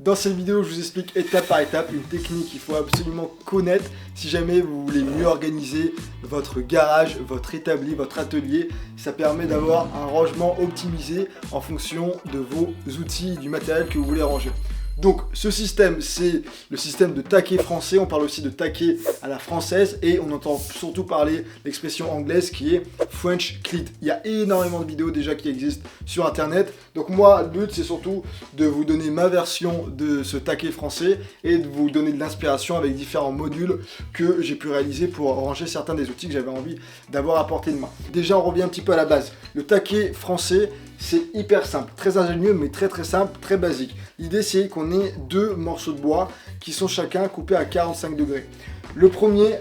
Dans cette vidéo, je vous explique étape par étape une technique qu'il faut absolument connaître si jamais vous voulez mieux organiser votre garage, votre établi, votre atelier. Ça permet d'avoir un rangement optimisé en fonction de vos outils, du matériel que vous voulez ranger. Donc ce système, c'est le système de taquet français, on parle aussi de taquet à la française et on entend surtout parler l'expression anglaise qui est French cleat. Il y a énormément de vidéos déjà qui existent sur internet, donc moi le but c'est surtout de vous donner ma version de ce taquet français et de vous donner de l'inspiration avec différents modules que j'ai pu réaliser pour ranger certains des outils que j'avais envie d'avoir à portée de main. Déjà on revient un petit peu à la base, le taquet français c'est hyper simple, très ingénieux mais très simple, très basique. L'idée c'est qu'on ait deux morceaux de bois qui sont chacun coupés à 45 degrés. Le premier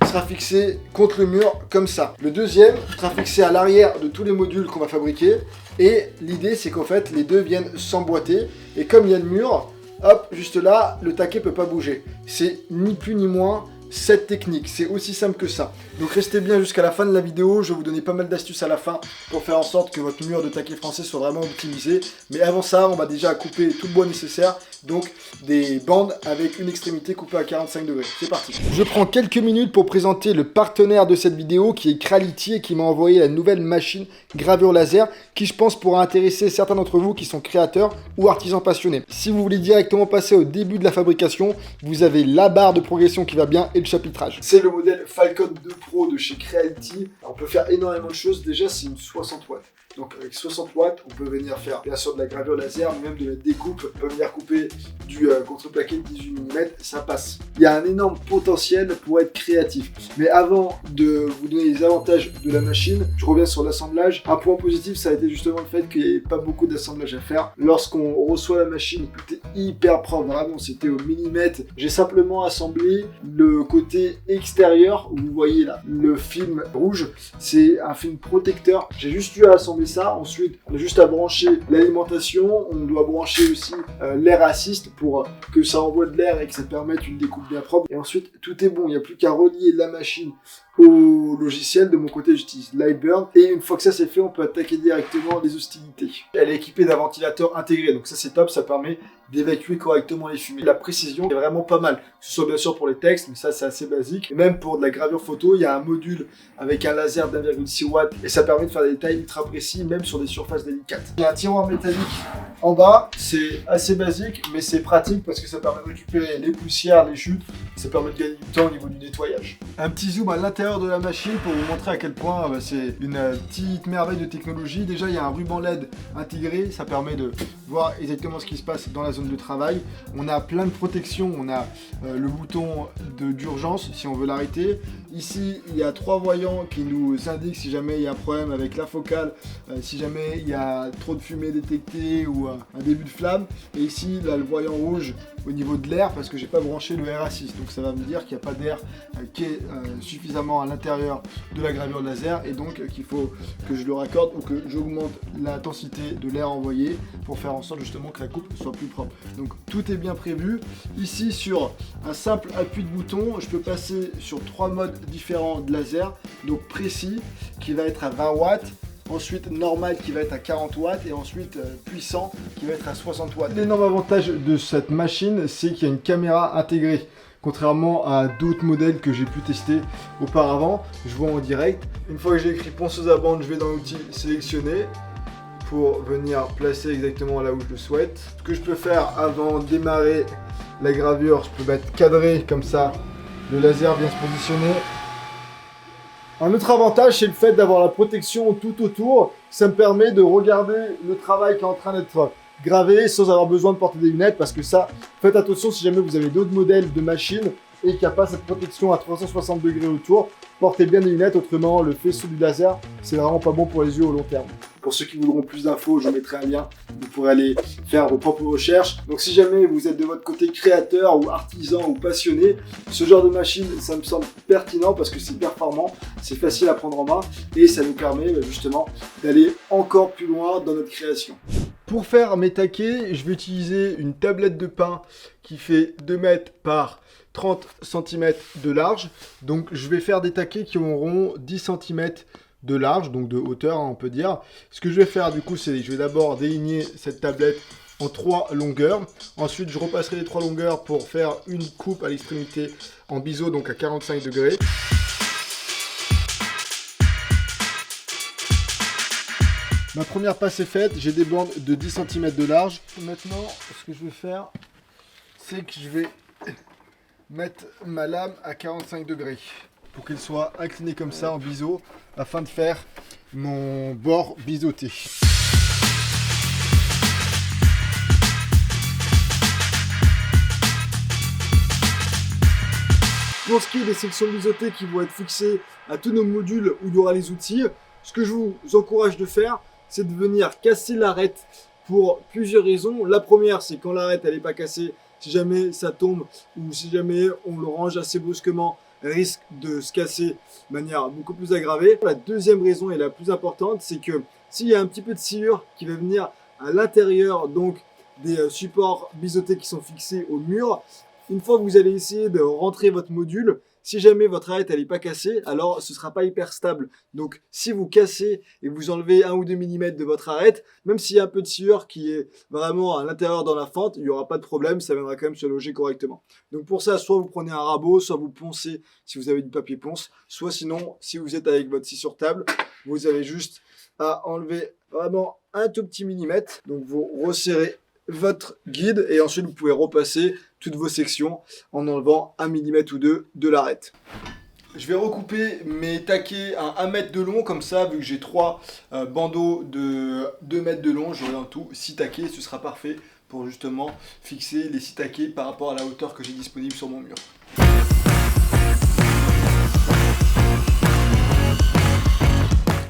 sera fixé contre le mur comme ça. Le deuxième sera fixé à l'arrière de tous les modules qu'on va fabriquer. Et l'idée c'est qu'en fait les deux viennent s'emboîter. Et comme il y a le mur, hop, juste là, le taquet ne peut pas bouger. C'est ni plus ni moins cette technique, c'est aussi simple que ça. Donc restez bien jusqu'à la fin de la vidéo, je vais vous donner pas mal d'astuces à la fin pour faire en sorte que votre mur de taquet français soit vraiment optimisé. Mais avant ça, on va déjà couper tout le bois nécessaire, donc des bandes avec une extrémité coupée à 45 degrés. C'est parti. Je prends quelques minutes pour présenter le partenaire de cette vidéo qui est Creality et qui m'a envoyé la nouvelle machine gravure laser qui je pense pourra intéresser certains d'entre vous qui sont créateurs ou artisans passionnés. Si vous voulez directement passer au début de la fabrication, vous avez la barre de progression qui va bien et le chapitrage. C'est le modèle Falcon 2 Pro de chez Creality. On peut faire énormément de choses. Déjà, c'est une 60 watts. Donc avec 60 watts, on peut venir faire bien sûr de la gravure laser, mais même de la découpe. On peut venir couper du contreplaqué de 18 mm, ça passe. Il y a un énorme potentiel pour être créatif. Mais avant de vous donner les avantages de la machine, je reviens sur l'assemblage. Un point positif, ça a été justement le fait qu'il n'y ait pas beaucoup d'assemblage à faire. Lorsqu'on reçoit la machine, tout est hyper propre, vraiment, c'était au millimètre. J'ai simplement assemblé le côté extérieur, où vous voyez là, le film rouge, c'est un film protecteur. J'ai juste eu à assembler ça. Ensuite, on a juste à brancher l'alimentation. On doit brancher aussi l'air assist pour que ça envoie de l'air et que ça permette une découpe bien propre. Et ensuite, tout est bon. Il n'y a plus qu'à relier la machine au logiciel. De mon côté, j'utilise Lightburn. Et une fois que ça c'est fait, on peut attaquer directement les hostilités. Elle est équipée d'un ventilateur intégré. Donc ça, c'est top. Ça permet d'évacuer correctement les fumées. La précision est vraiment pas mal. Que ce soit bien sûr pour les textes, mais ça, c'est assez basique. Et même pour de la gravure photo, il y a un module avec un laser d'1,6 watts. Et ça permet de faire des détails ultra précis, même sur des surfaces délicates. Il y a un tiroir métallique en bas. C'est assez basique, mais c'est pratique parce que ça permet de récupérer les poussières, les chutes. Ça permet de gagner du temps au niveau du nettoyage. Un petit zoom à l'intérieur de la machine pour vous montrer à quel point c'est une petite merveille de technologie. Déjà, il y a un ruban LED intégré. Ça permet de voir exactement ce qui se passe dans la zone de travail. On a plein de protections. On a le bouton d'urgence si on veut l'arrêter. Ici, il y a 3 voyants qui nous indiquent si jamais il y a un problème avec la focale, si jamais il y a trop de fumée détectée ou un début de flamme. Et ici, là, le voyant rouge au niveau de l'air parce que j'ai pas branché le air assist. Donc ça va me dire qu'il n'y a pas d'air qui est suffisamment à l'intérieur de la gravure laser et donc qu'il faut que je le raccorde ou que j'augmente l'intensité de l'air envoyé pour faire en sorte justement que la coupe soit plus propre. Donc tout est bien prévu. Ici sur un simple appui de bouton, je peux passer sur 3 modes différents de laser. Donc précis qui va être à 20 watts. Ensuite normal qui va être à 40 watts et ensuite puissant qui va être à 60 watts. L'énorme avantage de cette machine, c'est qu'il y a une caméra intégrée. Contrairement à d'autres modèles que j'ai pu tester auparavant, je vois en direct. Une fois que j'ai écrit ponceuse à bande, je vais dans l'outil sélectionner pour venir placer exactement là où je le souhaite. Ce que je peux faire avant de démarrer la gravure, je peux mettre cadré comme ça, le laser vient se positionner. Un autre avantage, c'est le fait d'avoir la protection tout autour. Ça me permet de regarder le travail qui est en train d'être gravé sans avoir besoin de porter des lunettes parce que ça, faites attention si jamais vous avez d'autres modèles de machines et qu'il n'y a pas cette protection à 360 degrés autour, portez bien des lunettes, autrement le faisceau du laser, c'est vraiment pas bon pour les yeux au long terme. Pour ceux qui voudront plus d'infos, je vous mettrai un lien, vous pourrez aller faire vos propres recherches. Donc si jamais vous êtes de votre côté créateur ou artisan ou passionné, ce genre de machine, ça me semble pertinent parce que c'est performant, c'est facile à prendre en main et ça nous permet justement d'aller encore plus loin dans notre création. Pour faire mes taquets, je vais utiliser une tablette de pain qui fait 2 mètres par 30 cm de large. Donc je vais faire des taquets qui auront 10 cm de large, donc de hauteur on peut dire. Ce que je vais faire du coup, c'est je vais d'abord déligner cette tablette en 3 longueurs. Ensuite, je repasserai les 3 longueurs pour faire une coupe à l'extrémité en biseau, donc à 45 degrés. Ma première passe est faite, j'ai des bandes de 10 cm de large. Maintenant, ce que je vais faire, c'est que je vais mettre ma lame à 45 degrés pour qu'elle soit inclinée comme ça en biseau afin de faire mon bord biseauté. Pour ce qui est des sections biseautées qui vont être fixées à tous nos modules où il y aura les outils, ce que je vous encourage de faire, c'est de venir casser l'arête pour plusieurs raisons. La première, c'est quand l'arête elle n'est pas cassée, si jamais ça tombe ou si jamais on le range assez brusquement, elle risque de se casser de manière beaucoup plus aggravée. La deuxième raison et la plus importante, c'est que s'il y a un petit peu de sciure qui va venir à l'intérieur donc des supports biseautés qui sont fixés au mur, une fois que vous allez essayer de rentrer votre module, si jamais votre arête n'est pas cassée, alors ce ne sera pas hyper stable. Donc si vous cassez et vous enlevez 1 ou 2 mm de votre arête, même s'il y a un peu de sueur qui est vraiment à l'intérieur dans la fente, il n'y aura pas de problème, ça viendra quand même se loger correctement. Donc pour ça, soit vous prenez un rabot, soit vous poncez si vous avez du papier ponce, soit sinon, si vous êtes avec votre scie sur table, vous avez juste à enlever vraiment un tout petit millimètre. Donc vous resserrez votre guide et ensuite vous pouvez repasser toutes vos sections en enlevant 1 mm ou 2 de l'arête. Je vais recouper mes taquets à 1 mètre de long, comme ça, vu que j'ai 3 bandeaux de 2 mètres de long, j'aurai en tout 6 taquets, ce sera parfait pour justement fixer les 6 taquets par rapport à la hauteur que j'ai disponible sur mon mur.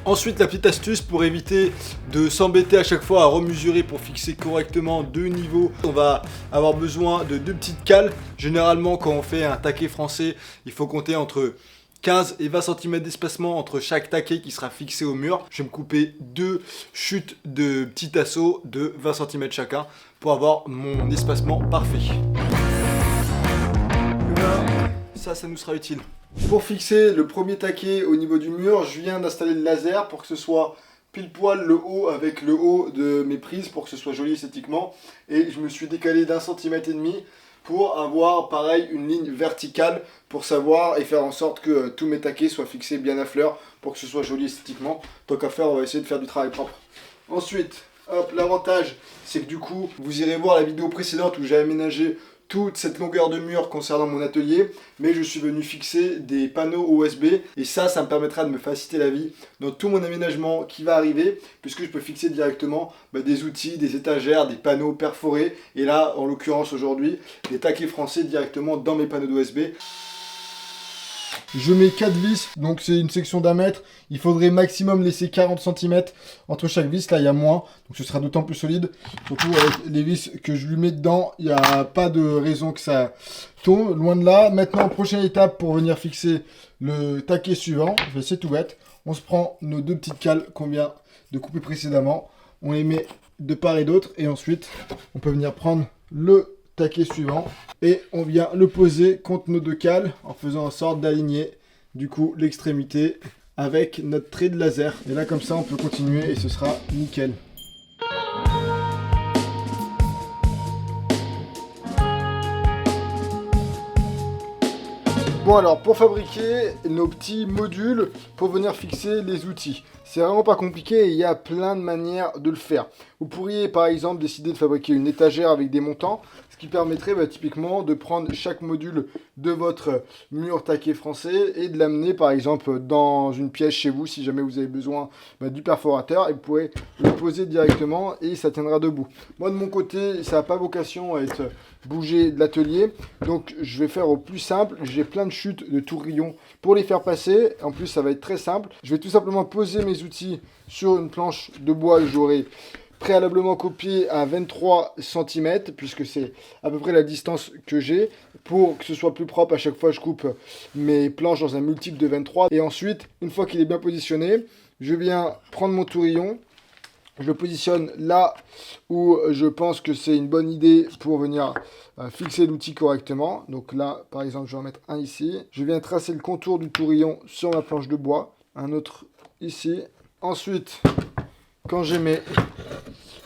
Ensuite, la petite astuce pour éviter de s'embêter à chaque fois à remesurer pour fixer correctement 2 niveaux, on va avoir besoin de 2 petites cales. Généralement, quand on fait un taquet français, il faut compter entre 15 et 20 cm d'espacement entre chaque taquet qui sera fixé au mur. Je vais me couper 2 chutes de petits tasseaux de 20 cm chacun pour avoir mon espacement parfait. Et voilà, ça nous sera utile. Pour fixer le premier taquet au niveau du mur, je viens d'installer le laser pour que ce soit pile poil le haut avec le haut de mes prises pour que ce soit joli esthétiquement. Et je me suis décalé d'1,5 cm pour avoir pareil une ligne verticale pour savoir et faire en sorte que tous mes taquets soient fixés bien à fleur pour que ce soit joli esthétiquement. Tant qu'à faire, on va essayer de faire du travail propre. Ensuite, hop, l'avantage c'est que du coup, vous irez voir la vidéo précédente où j'ai aménagé toute cette longueur de mur concernant mon atelier, mais je suis venu fixer des panneaux USB et ça me permettra de me faciliter la vie dans tout mon aménagement qui va arriver, puisque je peux fixer directement des outils, des étagères, des panneaux perforés et là en l'occurrence aujourd'hui des taquets français directement dans mes panneaux d'OSB. Je mets 4 vis, donc c'est une section d'1 mètre. Il faudrait maximum laisser 40 cm entre chaque vis. Là, il y a moins, donc ce sera d'autant plus solide. Surtout avec les vis que je lui mets dedans, il n'y a pas de raison que ça tombe. Loin de là. Maintenant, prochaine étape pour venir fixer le taquet suivant. C'est tout bête. On se prend nos 2 petites cales qu'on vient de couper précédemment. On les met de part et d'autre. Et ensuite, on peut venir prendre le taquet suivant et on vient le poser contre nos 2 cales en faisant en sorte d'aligner du coup l'extrémité avec notre trait de laser et là comme ça on peut continuer et ce sera nickel. Bon alors pour fabriquer nos petits modules pour venir fixer les outils, c'est vraiment pas compliqué et il y a plein de manières de le faire. Vous pourriez par exemple décider de fabriquer une étagère avec des montants, ce qui permettrait typiquement de prendre chaque module de votre mur taquet français et de l'amener par exemple dans une pièce chez vous si jamais vous avez besoin du perforateur et vous pourrez le poser directement et ça tiendra debout. Moi de mon côté ça n'a pas vocation à être bougé de l'atelier, donc je vais faire au plus simple. J'ai plein de chutes de tourillons pour les faire passer, en plus ça va être très simple. Je vais tout simplement poser mes outils sur une planche de bois que j'aurai préalablement copié à 23 cm puisque c'est à peu près la distance que j'ai. Pour que ce soit plus propre, à chaque fois je coupe mes planches dans un multiple de 23 et ensuite une fois qu'il est bien positionné, je viens prendre mon tourillon. Je le positionne là où je pense que c'est une bonne idée pour venir fixer l'outil correctement. Donc là, par exemple, je vais en mettre un ici. Je viens tracer le contour du tourillon sur ma planche de bois. Un autre ici. Ensuite, quand j'ai mes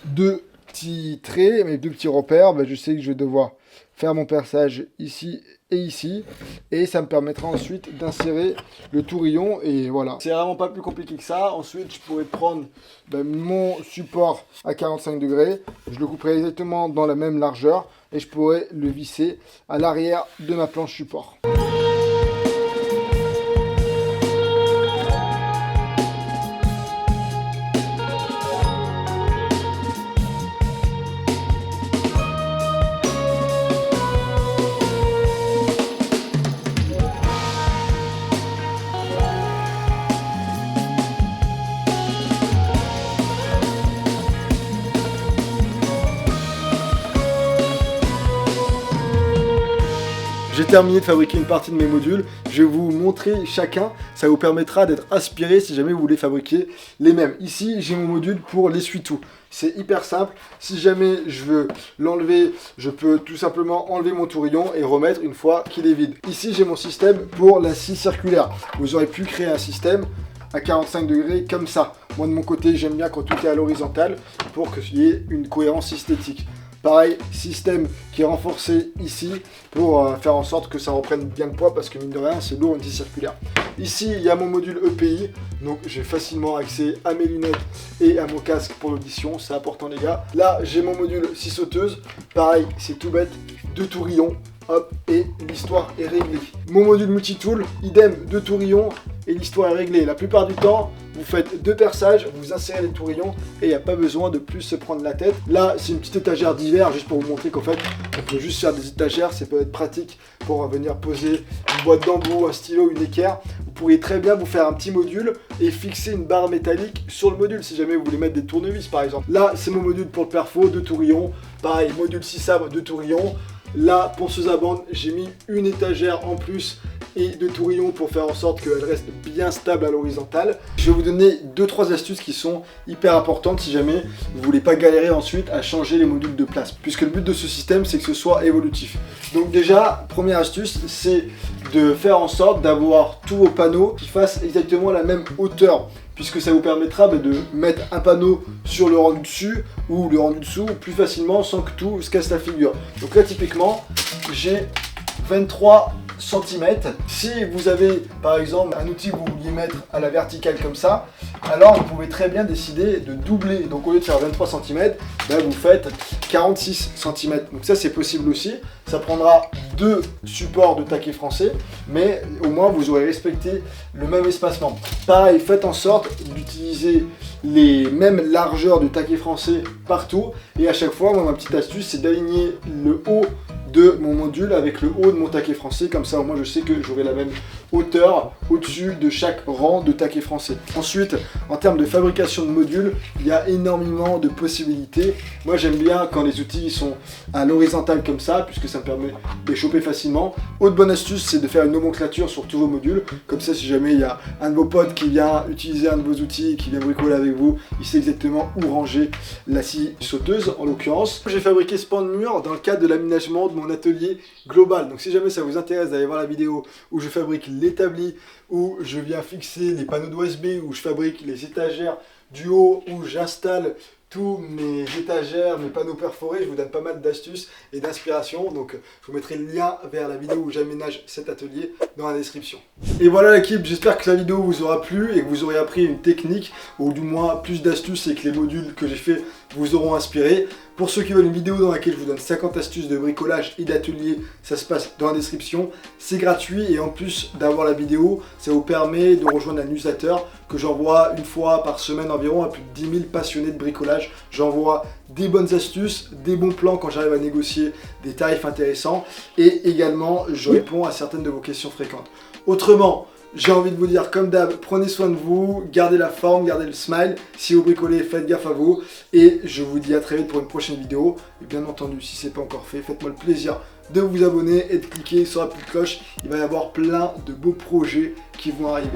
2 petits traits, mes deux petits repères, bah, je sais que je vais devoir faire mon perçage ici et ici, et ça me permettra ensuite d'insérer le tourillon, et voilà. C'est vraiment pas plus compliqué que ça. Ensuite, je pourrais prendre mon support à 45 degrés, je le couperai exactement dans la même largeur, et je pourrais le visser à l'arrière de ma planche support. J'ai terminé de fabriquer une partie de mes modules, je vais vous montrer chacun, ça vous permettra d'être inspiré si jamais vous voulez fabriquer les mêmes. Ici, j'ai mon module pour l'essuie-tout. C'est hyper simple, si jamais je veux l'enlever, je peux tout simplement enlever mon tourillon et remettre une fois qu'il est vide. Ici, j'ai mon système pour la scie circulaire. Vous aurez pu créer un système à 45 degrés comme ça. Moi de mon côté, j'aime bien quand tout est à l'horizontale pour qu'il y ait une cohérence esthétique. Pareil, système qui est renforcé ici pour faire en sorte que ça reprenne bien le poids parce que mine de rien, c'est lourd une scie circulaire. Ici, il y a mon module EPI, donc j'ai facilement accès à mes lunettes et à mon casque pour l'audition, c'est important les gars. Là, j'ai mon module scie sauteuse, pareil, c'est tout bête, 2 tourillons, hop, et l'histoire est réglée. Mon module multitool, idem, 2 tourillons et l'histoire est réglée. La plupart du temps, vous faites 2 perçages, vous insérez les tourillons et il n'y a pas besoin de plus se prendre la tête. Là, c'est une petite étagère d'hiver, juste pour vous montrer qu'en fait, on peut juste faire des étagères, ça peut être pratique pour venir poser une boîte d'embout, un stylo, une équerre. Vous pourriez très bien vous faire un petit module et fixer une barre métallique sur le module si jamais vous voulez mettre des tournevis par exemple. Là, c'est mon module pour le perfo, 2 tourillons, pareil, module 6 sabres, 2 tourillons. La ponceuse à bande, j'ai mis une étagère en plus et 2 tourillons pour faire en sorte qu'elle reste bien stable à l'horizontale. Je vais vous donner 2-3 astuces qui sont hyper importantes si jamais vous ne voulez pas galérer ensuite à changer les modules de place. Puisque le but de ce système, c'est que ce soit évolutif. Donc déjà, première astuce, c'est de faire en sorte d'avoir tous vos panneaux qui fassent exactement la même hauteur. Puisque ça vous permettra de mettre un panneau sur le rang du dessus ou le rang du dessous plus facilement sans que tout se casse la figure. Donc là typiquement j'ai 23 cm. Si vous avez par exemple un outil que vous vouliez mettre à la verticale comme ça, alors vous pouvez très bien décider de doubler. Donc au lieu de faire 23 cm, vous faites 46 cm. Donc ça c'est possible aussi. Ça prendra 2 supports de taquet français, mais au moins vous aurez respecté le même espacement. Pareil, faites en sorte d'utiliser les mêmes largeurs de taquet français partout. Et à chaque fois, moi, ma petite astuce, c'est d'aligner le haut de mon module avec le haut de mon taquet français. Comme ça, au moins, je sais que j'aurai la même hauteur au-dessus de chaque rang de taquet français. Ensuite, en termes de fabrication de modules, il y a énormément de possibilités. Moi, j'aime bien quand les outils sont à l'horizontale comme ça, puisque ça me permet de les choper facilement. Autre bonne astuce, c'est de faire une nomenclature sur tous vos modules. Comme ça, si jamais il y a un de vos potes qui vient utiliser un de vos outils, qui vient bricoler avec vous, il sait exactement où ranger la scie sauteuse, en l'occurrence. J'ai fabriqué ce pan de mur dans le cadre de l'aménagement de mon atelier global. Donc si jamais ça vous intéresse d'aller voir la vidéo où je fabrique l'établi, où je viens fixer les panneaux d'OSB, où je fabrique les étagères du haut, où j'installe tous mes étagères, mes panneaux perforés, je vous donne pas mal d'astuces et d'inspiration. Donc je vous mettrai le lien vers la vidéo où j'aménage cet atelier dans la description. Et voilà l'équipe, j'espère que la vidéo vous aura plu et que vous aurez appris une technique ou du moins plus d'astuces et que les modules que j'ai fait vous auront inspiré. Pour ceux qui veulent une vidéo dans laquelle je vous donne 50 astuces de bricolage et d'atelier, ça se passe dans la description. C'est gratuit et en plus d'avoir la vidéo, ça vous permet de rejoindre la newsletter que j'envoie une fois par semaine environ à plus de 10 000 passionnés de bricolage. J'envoie des bonnes astuces, des bons plans quand j'arrive à négocier des tarifs intéressants et également je réponds à certaines de vos questions fréquentes. Autrement, j'ai envie de vous dire comme d'hab, prenez soin de vous, gardez la forme, gardez le smile. Si vous bricolez, faites gaffe à vous. Et je vous dis à très vite pour une prochaine vidéo. Et bien entendu, si ce n'est pas encore fait, faites-moi le plaisir de vous abonner et de cliquer sur la petite cloche. Il va y avoir plein de beaux projets qui vont arriver.